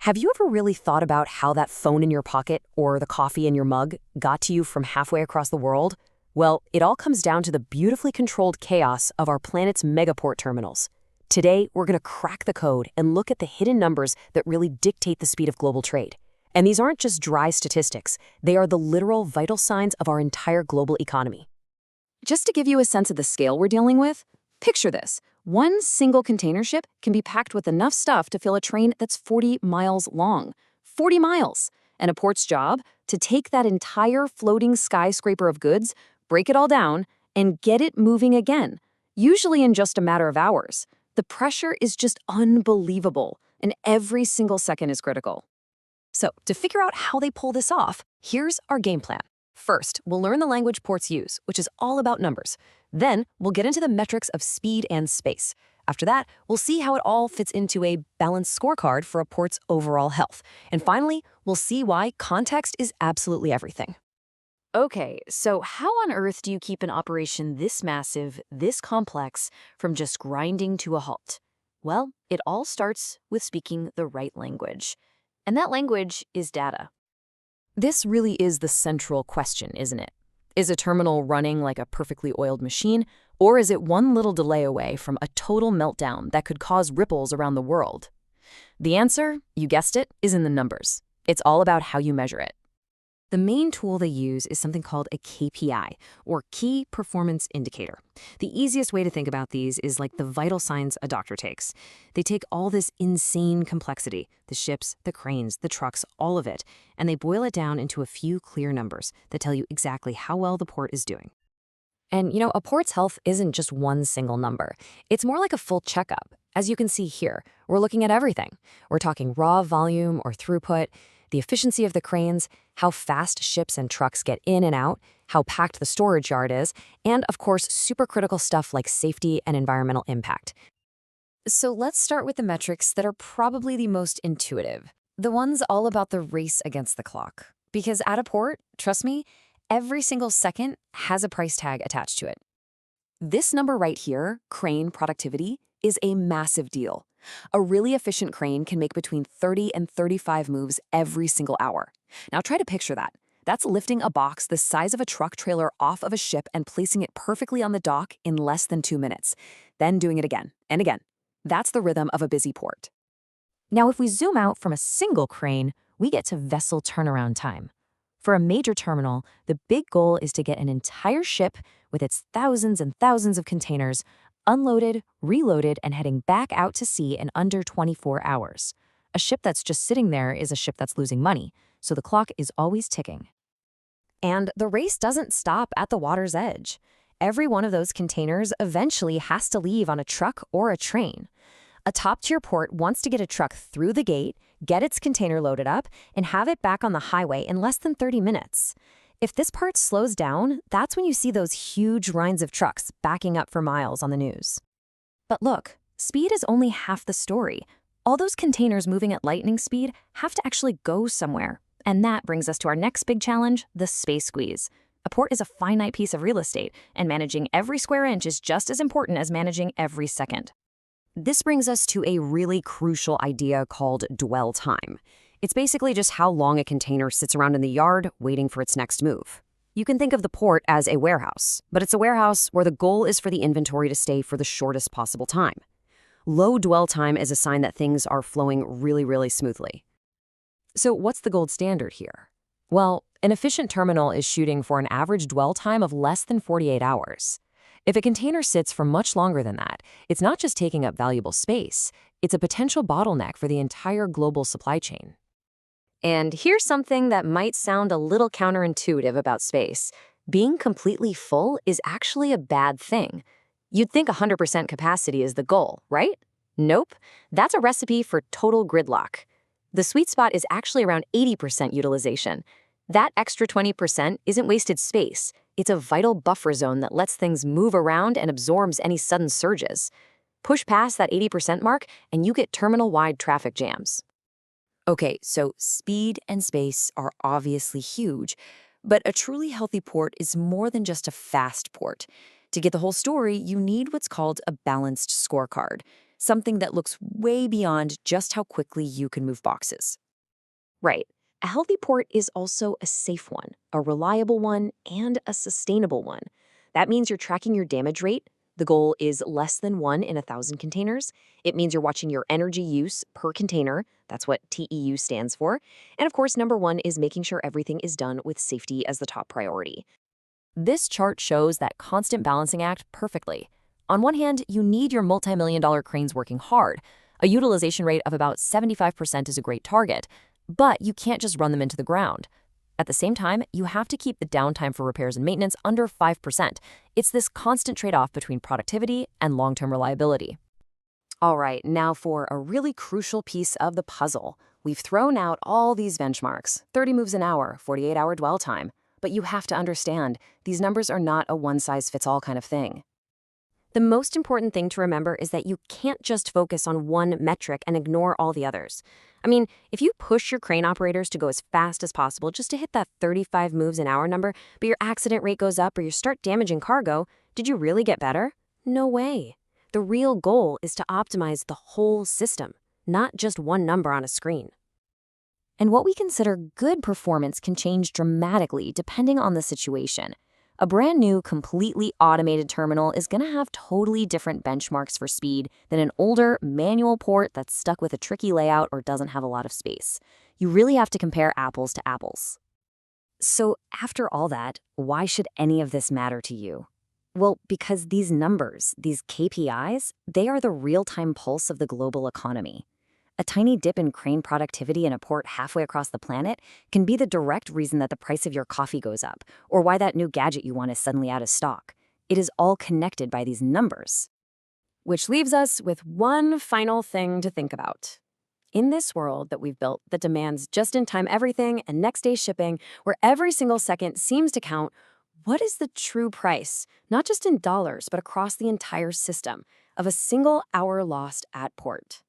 Have you ever really thought about how that phone in your pocket or the coffee in your mug got to you from halfway across the world? Well, it all comes down to the beautifully controlled chaos of our planet's megaport terminals. Today, we're going to crack the code and look at the hidden numbers that really dictate the speed of global trade. And these aren't just dry statistics, they are the literal vital signs of our entire global economy. Just to give you a sense of the scale we're dealing with, picture this. One single container ship can be packed with enough stuff to fill a train that's 40 miles long. 40 miles! And a port's job? To take that entire floating skyscraper of goods, break it all down, and get it moving again, usually in just a matter of hours. The pressure is just unbelievable, and every single second is critical. So, to figure out how they pull this off, here's our game plan. First, we'll learn the language ports use, which is all about numbers. Then, we'll get into the metrics of speed and space. After that, we'll see how it all fits into a balanced scorecard for a port's overall health. And finally, we'll see why context is absolutely everything. Okay, so how on earth do you keep an operation this massive, this complex, from just grinding to a halt? Well, it all starts with speaking the right language. And that language is data. This really is the central question, isn't it? Is a terminal running like a perfectly oiled machine, or is it one little delay away from a total meltdown that could cause ripples around the world? The answer, you guessed it, is in the numbers. It's all about how you measure it. The main tool they use is something called a KPI, or Key Performance Indicator. The easiest way to think about these is like the vital signs a doctor takes. They take all this insane complexity, the ships, the cranes, the trucks, all of it, and they boil it down into a few clear numbers that tell you exactly how well the port is doing. And a port's health isn't just one single number. It's more like a full checkup. As you can see here, we're looking at everything. We're talking raw volume or throughput, the efficiency of the cranes, how fast ships and trucks get in and out, how packed the storage yard is, and of course, super critical stuff like safety and environmental impact. So let's start with the metrics that are probably the most intuitive, the ones all about the race against the clock. Because at a port, trust me, every single second has a price tag attached to it. This number right here, crane productivity, is a massive deal. A really efficient crane can make between 30 and 35 moves every single hour. Now try to picture that. That's lifting a box the size of a truck trailer off of a ship and placing it perfectly on the dock in less than 2 minutes. Then doing it again and again. That's the rhythm of a busy port. Now if we zoom out from a single crane, we get to vessel turnaround time. For a major terminal, the big goal is to get an entire ship with its thousands and thousands of containers unloaded, reloaded, and heading back out to sea in under 24 hours. A ship that's just sitting there is a ship that's losing money, so the clock is always ticking. And the race doesn't stop at the water's edge. Every one of those containers eventually has to leave on a truck or a train. A top-tier port wants to get a truck through the gate, get its container loaded up, and have it back on the highway in less than 30 minutes. If this part slows down, that's when you see those huge lines of trucks backing up for miles on the news. But look, speed is only half the story. All those containers moving at lightning speed have to actually go somewhere. And that brings us to our next big challenge, the space squeeze. A port is a finite piece of real estate, and managing every square inch is just as important as managing every second. This brings us to a really crucial idea called dwell time. It's basically just how long a container sits around in the yard waiting for its next move. You can think of the port as a warehouse, but it's a warehouse where the goal is for the inventory to stay for the shortest possible time. Low dwell time is a sign that things are flowing really, really smoothly. So what's the gold standard here? Well, an efficient terminal is shooting for an average dwell time of less than 48 hours. If a container sits for much longer than that, it's not just taking up valuable space, it's a potential bottleneck for the entire global supply chain. And here's something that might sound a little counterintuitive about space. Being completely full is actually a bad thing. You'd think 100% capacity is the goal, right? Nope. That's a recipe for total gridlock. The sweet spot is actually around 80% utilization. That extra 20% isn't wasted space. It's a vital buffer zone that lets things move around and absorbs any sudden surges. Push past that 80% mark, and you get terminal-wide traffic jams. Okay, so speed and space are obviously huge, but a truly healthy port is more than just a fast port. To get the whole story, you need what's called a balanced scorecard. something that looks way beyond just how quickly you can move boxes. Right. A healthy port is also a safe one, a reliable one, and a sustainable one. That means you're tracking your damage rate. The goal is less than 1 in 1,000 containers. It means you're watching your energy use per container. That's what TEU stands for. And of course, number one is making sure everything is done with safety as the top priority. This chart shows that constant balancing act perfectly. On one hand, you need your multi-million-dollar cranes working hard. A utilization rate of about 75% is a great target, but you can't just run them into the ground. At the same time, you have to keep the downtime for repairs and maintenance under 5%. It's this constant trade-off between productivity and long-term reliability. All right, now for a really crucial piece of the puzzle. We've thrown out all these benchmarks, 30 moves an hour, 48-hour dwell time. But you have to understand, these numbers are not a one-size-fits-all kind of thing. The most important thing to remember is that you can't just focus on one metric and ignore all the others. I mean, if you push your crane operators to go as fast as possible just to hit that 35 moves an hour number, but your accident rate goes up or you start damaging cargo, did you really get better? No way. The real goal is to optimize the whole system, not just one number on a screen. And what we consider good performance can change dramatically depending on the situation. A brand new, completely automated terminal is going to have totally different benchmarks for speed than an older, manual port that's stuck with a tricky layout or doesn't have a lot of space. You really have to compare apples to apples. So after all that, why should any of this matter to you? Well, because these numbers, these KPIs, they are the real-time pulse of the global economy. A tiny dip in crane productivity in a port halfway across the planet can be the direct reason that the price of your coffee goes up, or why that new gadget you want is suddenly out of stock. It is all connected by these numbers. Which leaves us with one final thing to think about. In this world that we've built that demands just-in-time everything and next-day shipping, where every single second seems to count, what is the true price, not just in dollars, but across the entire system, of a single hour lost at port?